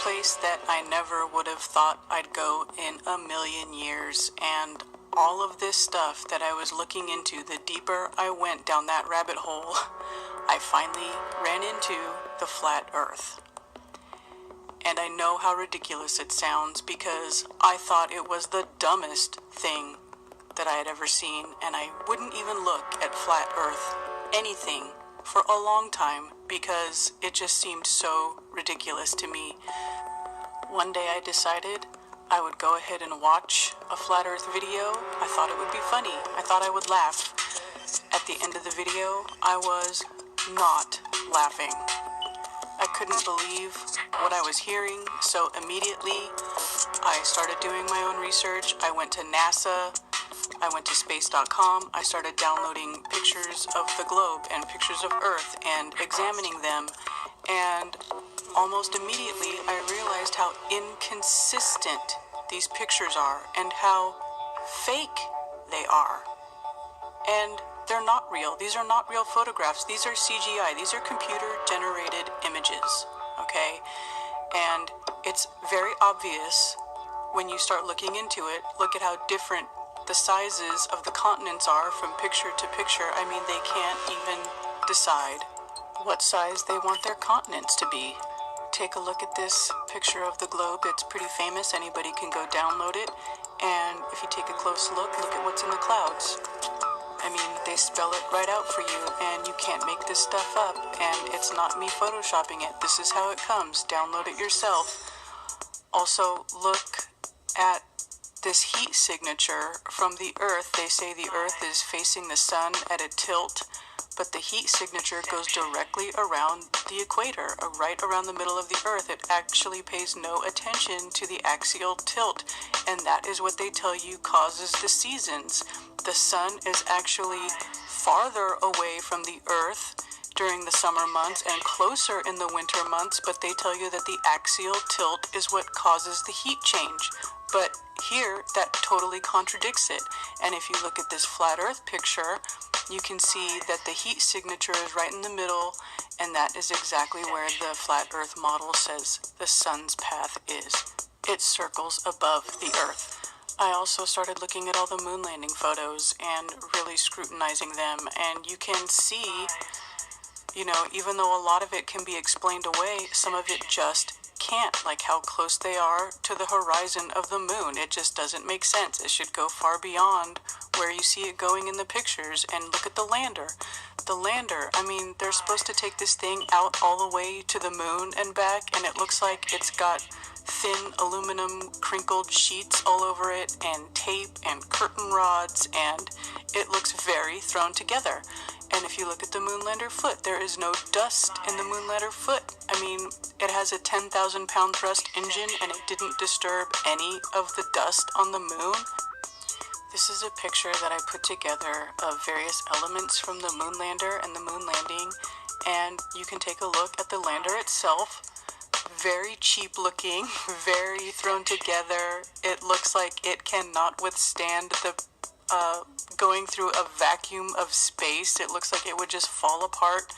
place that I never would have thought I'd go in a million years, and all of this stuff that I was looking into, the deeper I went down that rabbit hole, I finally ran into the flat earth. And I know how ridiculous it sounds because I thought it was the dumbest thing that I had ever seen, and I wouldn't even look at flat earth anything for a long time because it just seemed so ridiculous to me. One day I decided I would go ahead and watch a flat earth video. I thought it would be funny. I thought I would laugh. At the end of the video, I was not laughing. I couldn't believe what I was hearing, so immediately I started doing my own research. I went to NASA, I went to space.com, I started downloading pictures of the globe and pictures of Earth and examining them, and almost immediately I realized how inconsistent these pictures are and how fake they are. And they're not real. These are not real photographs. These are CGI. These are computer-generated images, okay? And it's very obvious when you start looking into it. Look at how different the sizes of the continents are from picture to picture. I mean, they can't even decide what size they want their continents to be. Take a look at this picture of the globe. It's pretty famous. Anybody can go download it. And if you take a close look at what's in the clouds. I mean, they spell it right out for you, and you can't make this stuff up, and it's not me photoshopping it. This is how it comes. Download it yourself. Also, look at this heat signature from the Earth. They say the Earth is facing the sun at a tilt, but the heat signature goes directly around the equator, right around the middle of the Earth. It actually pays no attention to the axial tilt, and that is what they tell you causes the seasons. The sun is actually farther away from the Earth during the summer months and closer in the winter months, but they tell you that the axial tilt is what causes the heat change. But here, that totally contradicts it. And if you look at this flat Earth picture, you can see that the heat signature is right in the middle, and that is exactly where the flat Earth model says the sun's path is. It circles above the Earth. I also started looking at all the moon landing photos and really scrutinizing them, and you can see, even though a lot of it can be explained away, some of it just can't, like how close they are to the horizon of the moon. It just doesn't make sense. It should go far beyond where you see it going in the pictures. And look at the lander. The lander, I mean, they're supposed to take this thing out all the way to the moon and back, and it looks like it's got thin aluminum crinkled sheets all over it and tape and curtain rods, and it looks very thrown together. And if you look at the moonlander foot, there is no dust in the moonlander foot. I mean, it has a 10,000 pound thrust engine and it didn't disturb any of the dust on the moon. This is a picture that I put together of various elements from the moonlander and the moon landing, and you can take a look at the lander itself. Very cheap looking, very thrown together. It looks like it cannot withstand the going through a vacuum of space. It looks like it would just fall apart.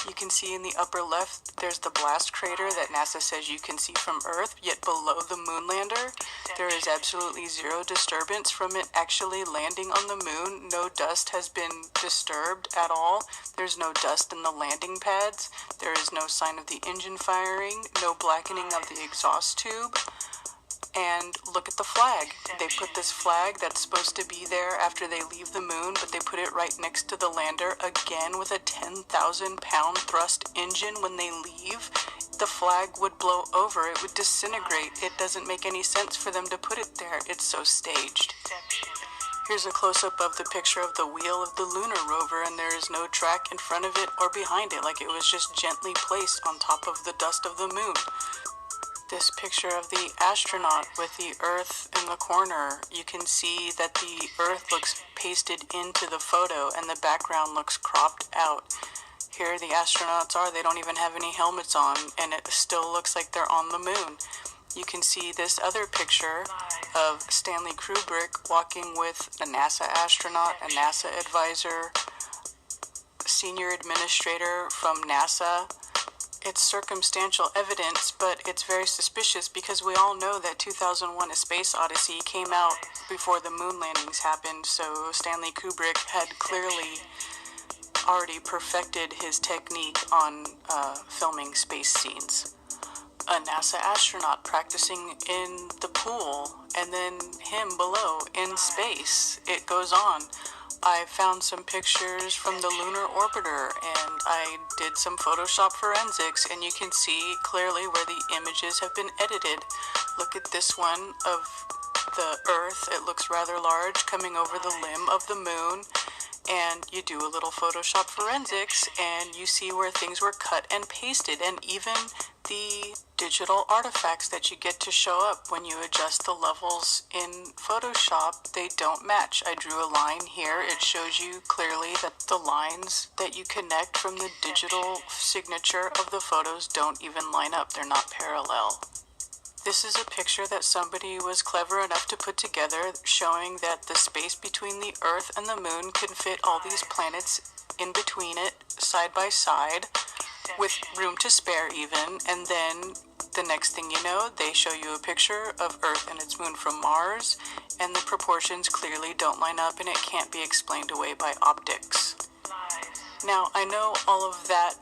You can see in the upper left, there's the blast crater that NASA says you can see from Earth, yet below the moonlander, there is absolutely zero disturbance from it actually landing on the moon. No dust has been disturbed at all. There's no dust in the landing pads. There is no sign of the engine firing, no blackening of the exhaust tube. And look at the flag. They put this flag that's supposed to be there after they leave the moon, but they put it right next to the lander again with a 10,000 pound thrust engine. When they leave, the flag would blow over. It would disintegrate. It doesn't make any sense for them to put it there. It's so staged. Here's a close-up of the picture of the wheel of the lunar rover, and there is no track in front of it or behind it, like it was just gently placed on top of the dust of the moon. This picture of the astronaut with the Earth in the corner, you can see that the Earth looks pasted into the photo and the background looks cropped out. Here the astronauts are, they don't even have any helmets on, and it still looks like they're on the moon. You can see this other picture of Stanley Kubrick walking with a NASA astronaut, a NASA advisor, senior administrator from NASA. it's circumstantial evidence, but it's very suspicious because we all know that 2001: A Space Odyssey came out before the moon landings happened, so Stanley Kubrick had clearly already perfected his technique on filming space scenes. A NASA astronaut practicing in the pool, and then him below in space. It goes on. I found some pictures from the lunar orbiter, and I did some Photoshop forensics, and you can see clearly where the images have been edited. Look at this one of the Earth. It looks rather large coming over the limb of the moon, and you do a little Photoshop forensics, and you see where things were cut and pasted, and even the digital artifacts that you get to show up when you adjust the levels in Photoshop, they don't match. I drew a line here. It shows you clearly that the lines that you connect from the digital signature of the photos don't even line up. They're not parallel. This is a picture that somebody was clever enough to put together, showing that the space between the Earth and the moon can fit all these planets in between it, side by side, with room to spare even. And then the next thing you know, they show you a picture of Earth and its moon from Mars, and the proportions clearly don't line up, and it can't be explained away by optics. Now, I know all of that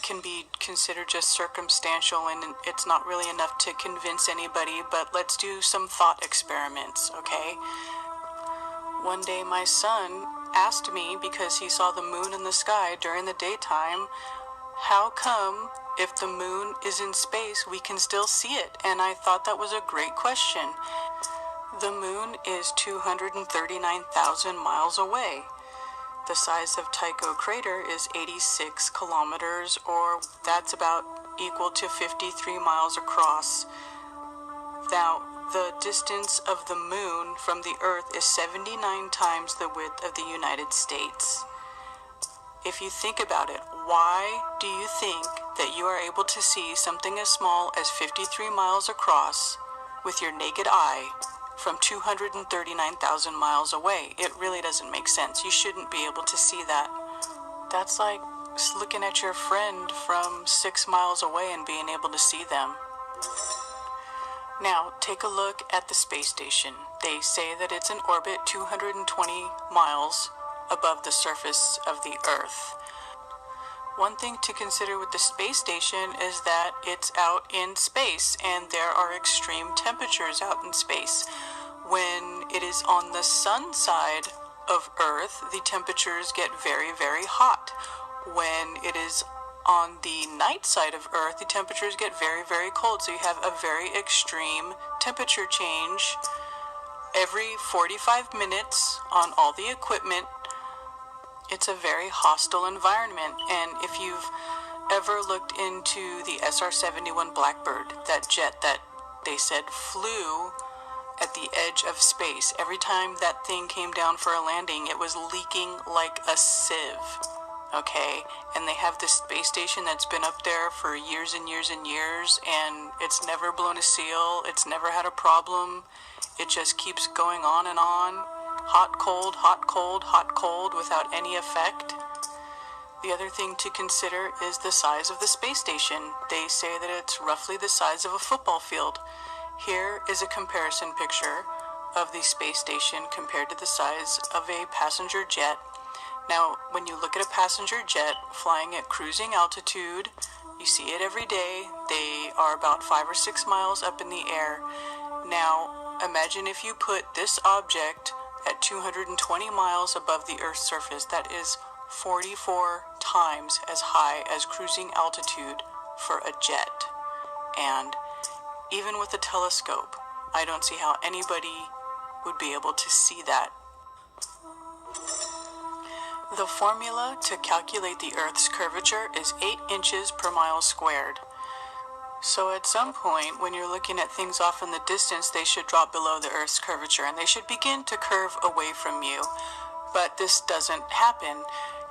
can be considered just circumstantial, and it's not really enough to convince anybody, but let's do some thought experiments, okay? One day my son asked me, because he saw the moon in the sky during the daytime, how come if the moon is in space we can still see it? And I thought that was a great question. The moon is 239,000 miles away. The size of Tycho crater is 86 kilometers, or that's about equal to 53 miles across. Now, the distance of the moon from the Earth is 79 times the width of the United States. If you think about it, why do you think that you are able to see something as small as 53 miles across with your naked eye from 239,000 miles away? It really doesn't make sense. You shouldn't be able to see that. That's like looking at your friend from 6 miles away and being able to see them. Now, take a look at the space station. They say that it's in orbit 220 miles above the surface of the Earth. One thing to consider with the space station is that it's out in space, and there are extreme temperatures out in space. When it is on the sun side of Earth, the temperatures get very, very hot. When it is on the night side of Earth, the temperatures get very, very cold. So you have a very extreme temperature change every 45 minutes on all the equipment. It's a very hostile environment. And if you've ever looked into the SR-71 Blackbird, that jet that they said flew at the edge of space, every time that thing came down for a landing, it was leaking like a sieve. Okay, and they have this space station that's been up there for years and years and years, and it's never blown a seal, it's never had a problem. It just keeps going on and on. Hot, cold, hot, cold, hot, cold, without any effect. The other thing to consider is the size of the space station. They say that it's roughly the size of a football field. Here is a comparison picture of the space station compared to the size of a passenger jet. Now, when you look at a passenger jet flying at cruising altitude, you see it every day. They are about 5 or 6 miles up in the air. Now, imagine if you put this object at 220 miles above the Earth's surface. That is 44 times as high as cruising altitude for a jet. And even with a telescope, I don't see how anybody would be able to see that. The formula to calculate the Earth's curvature is 8 inches per mile squared. So at some point, when you're looking at things off in the distance, they should drop below the Earth's curvature, and they should begin to curve away from you. But this doesn't happen.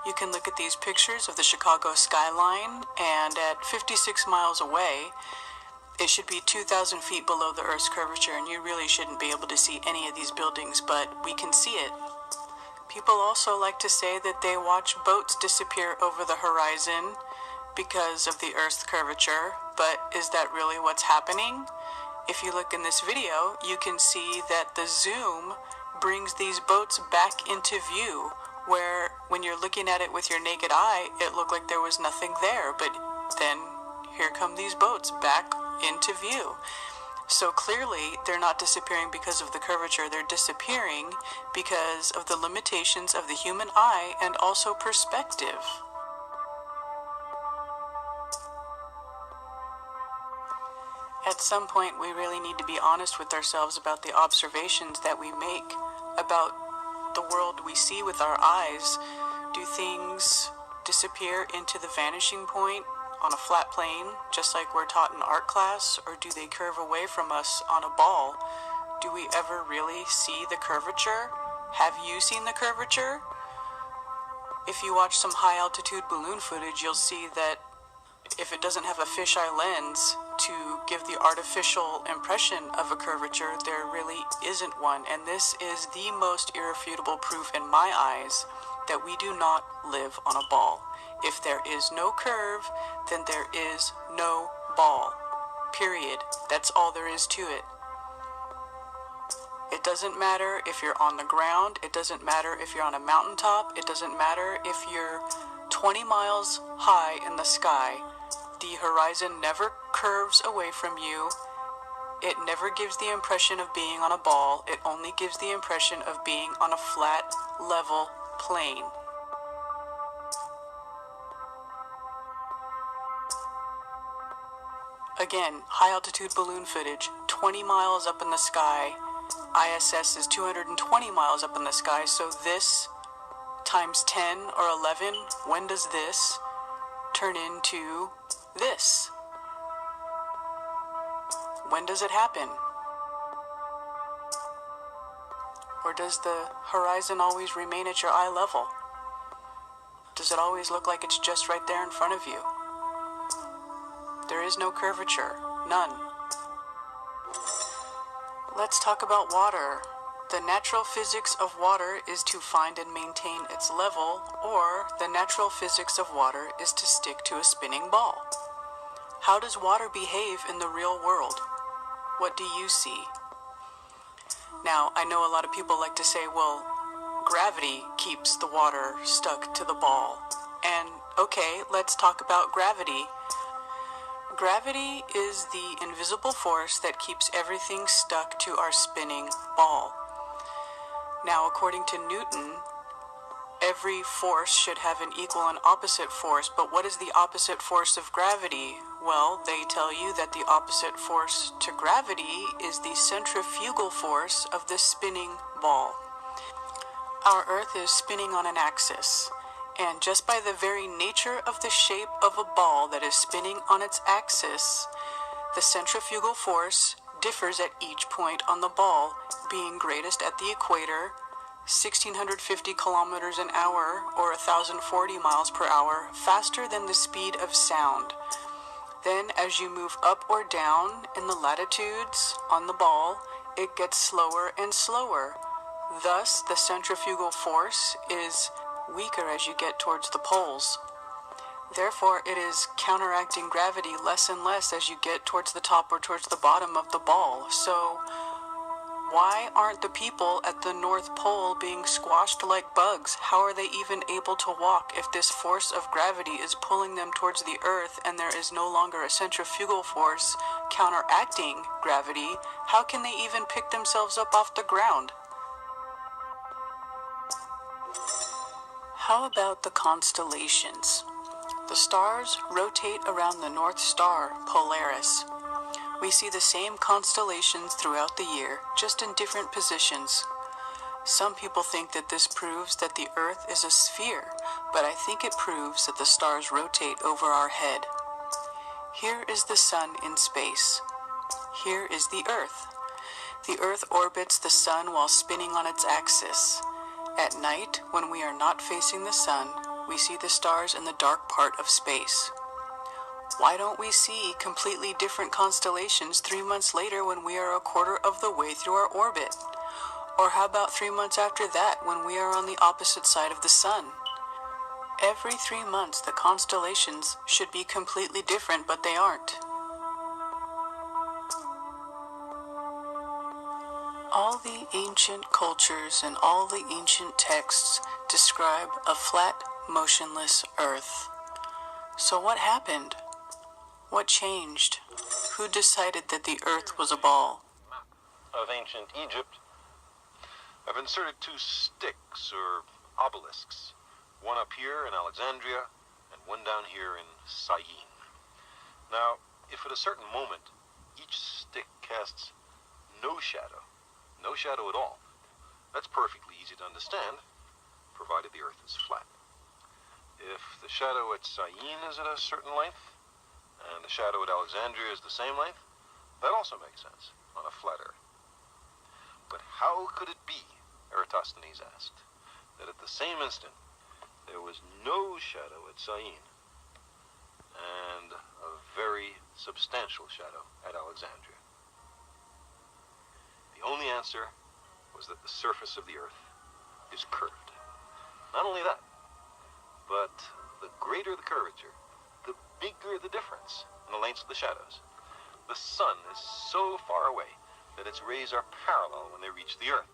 You can look at these pictures of the Chicago skyline, and at 56 miles away, it should be 2,000 feet below the Earth's curvature, and you really shouldn't be able to see any of these buildings, but we can see it. People also like to say that they watch boats disappear over the horizon because of the Earth's curvature, but is that really what's happening? If you look in this video, you can see that the zoom brings these boats back into view, where when you're looking at it with your naked eye, it looked like there was nothing there, but then here come these boats back into view. So clearly, they're not disappearing because of the curvature, they're disappearing because of the limitations of the human eye and also perspective. At some point, we really need to be honest with ourselves about the observations that we make about the world we see with our eyes. Do things disappear into the vanishing point on a flat plane, just like we're taught in art class, or do they curve away from us on a ball? Do we ever really see the curvature? Have you seen the curvature? If you watch some high-altitude balloon footage, you'll see that if it doesn't have a fisheye lens to give the artificial impression of a curvature, there really isn't one. And this is the most irrefutable proof in my eyes that we do not live on a ball. If there is no curve, then there is no ball. Period. That's all there is to it. It doesn't matter if you're on the ground. It doesn't matter if you're on a mountaintop. It doesn't matter if you're 20 miles high in the sky. The horizon never curves away from you. It never gives the impression of being on a ball. It only gives the impression of being on a flat, level plane. Again, high-altitude balloon footage, 20 miles up in the sky. ISS is 220 miles up in the sky, so this times 10 or 11, when does this turn into this? When does it happen? Or does the horizon always remain at your eye level? Does it always look like it's just right there in front of you? There is no curvature, none. Let's talk about water. The natural physics of water is to find and maintain its level, or the natural physics of water is to stick to a spinning ball. How does water behave in the real world? What do you see? Now, I know a lot of people like to say, well, gravity keeps the water stuck to the ball. And okay, let's talk about gravity. Gravity is the invisible force that keeps everything stuck to our spinning ball. Now, according to Newton, every force should have an equal and opposite force, but what is the opposite force of gravity? Well, they tell you that the opposite force to gravity is the centrifugal force of the spinning ball. Our Earth is spinning on an axis. And just by the very nature of the shape of a ball that is spinning on its axis, the centrifugal force differs at each point on the ball, being greatest at the equator, 1,650 kilometers an hour, or 1,040 miles per hour, faster than the speed of sound. Then, as you move up or down in the latitudes on the ball, it gets slower and slower. Thus, the centrifugal force is weaker as you get towards the poles. Therefore, it is counteracting gravity less and less as you get towards the top or towards the bottom of the ball. So, why aren't the people at the North Pole being squashed like bugs? How are they even able to walk if this force of gravity is pulling them towards the Earth and there is no longer a centrifugal force counteracting gravity? How can they even pick themselves up off the ground? How about the constellations? The stars rotate around the North Star, Polaris. We see the same constellations throughout the year, just in different positions. Some people think that this proves that the Earth is a sphere, but I think it proves that the stars rotate over our head. Here is the sun in space. Here is the Earth. The Earth orbits the sun while spinning on its axis. At night, when we are not facing the sun, we see the stars in the dark part of space. Why don't we see completely different constellations 3 months later when we are a quarter of the way through our orbit? Or how about 3 months after that when we are on the opposite side of the sun? Every 3 months, the constellations should be completely different, but they aren't. All the ancient cultures and all the ancient texts describe a flat, motionless Earth. So what happened? What changed? Who decided that the Earth was a ball? Of ancient Egypt, I've inserted 2 sticks or obelisks, one up here in Alexandria and one down here in Syene. Now, if at a certain moment each stick casts no shadow at all, that's perfectly easy to understand, provided the Earth is flat. If the shadow at Syene is at a certain length, and the shadow at Alexandria is the same length, that also makes sense on a flat Earth. But how could it be, Eratosthenes asked, that at the same instant there was no shadow at Syene and a very substantial shadow at Alexandria? The only answer was that the surface of the Earth is curved. Not only that, but the greater the curvature, the bigger the difference in the lengths of the shadows. The sun is so far away that its rays are parallel when they reach the Earth.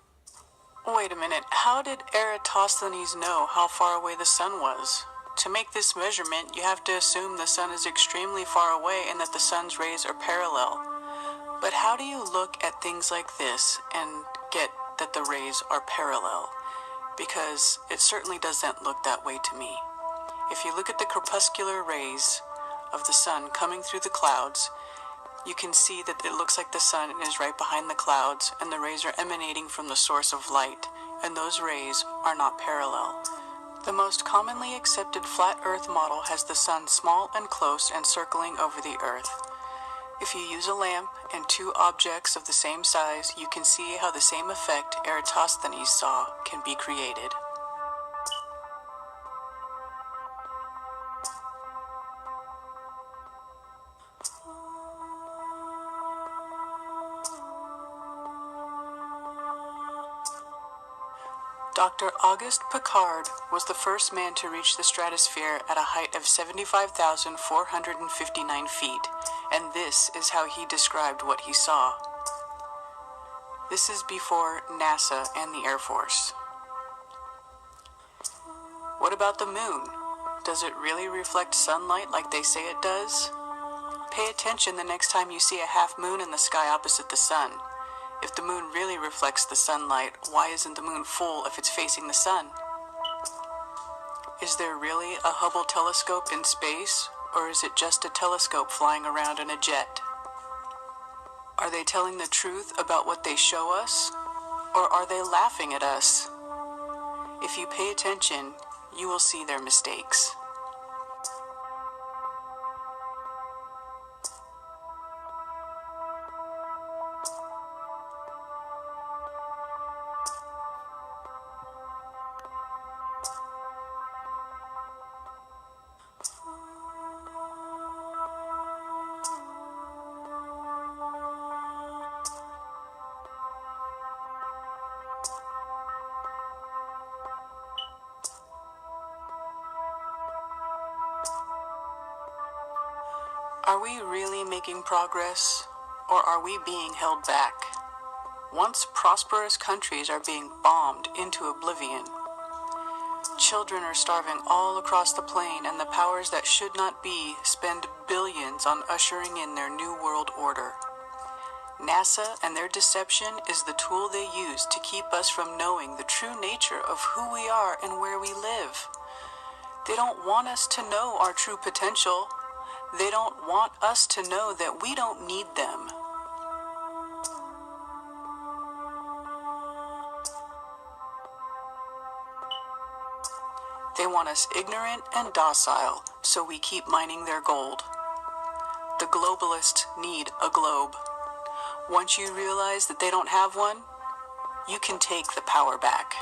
Wait a minute, how did Eratosthenes know how far away the sun was? To make this measurement, you have to assume the sun is extremely far away and that the sun's rays are parallel. But how do you look at things like this and get that the rays are parallel? Because it certainly doesn't look that way to me. If you look at the crepuscular rays of the sun coming through the clouds, you can see that it looks like the sun is right behind the clouds and the rays are emanating from the source of light, and those rays are not parallel. The most commonly accepted flat Earth model has the sun small and close and circling over the Earth. If you use a lamp and 2 objects of the same size, you can see how the same effect Eratosthenes saw can be created. Dr. Auguste Piccard was the first man to reach the stratosphere at a height of 75,459 feet, and this is how he described what he saw. This is before NASA and the Air Force. What about the moon? Does it really reflect sunlight like they say it does? Pay attention the next time you see a half moon in the sky opposite the sun. If the moon really reflects the sunlight, why isn't the moon full if it's facing the sun? Is there really a Hubble telescope in space, or is it just a telescope flying around in a jet? Are they telling the truth about what they show us, or are they laughing at us? If you pay attention, you will see their mistakes. Are we really making progress, or are we being held back? Once prosperous countries are being bombed into oblivion. Children are starving all across the plain, and the powers that should not be spend billions on ushering in their new world order. NASA and their deception is the tool they use to keep us from knowing the true nature of who we are and where we live. They don't want us to know our true potential. They don't want us to know that we don't need them. They want us ignorant and docile, so we keep mining their gold. The globalists need a globe. Once you realize that they don't have one, you can take the power back.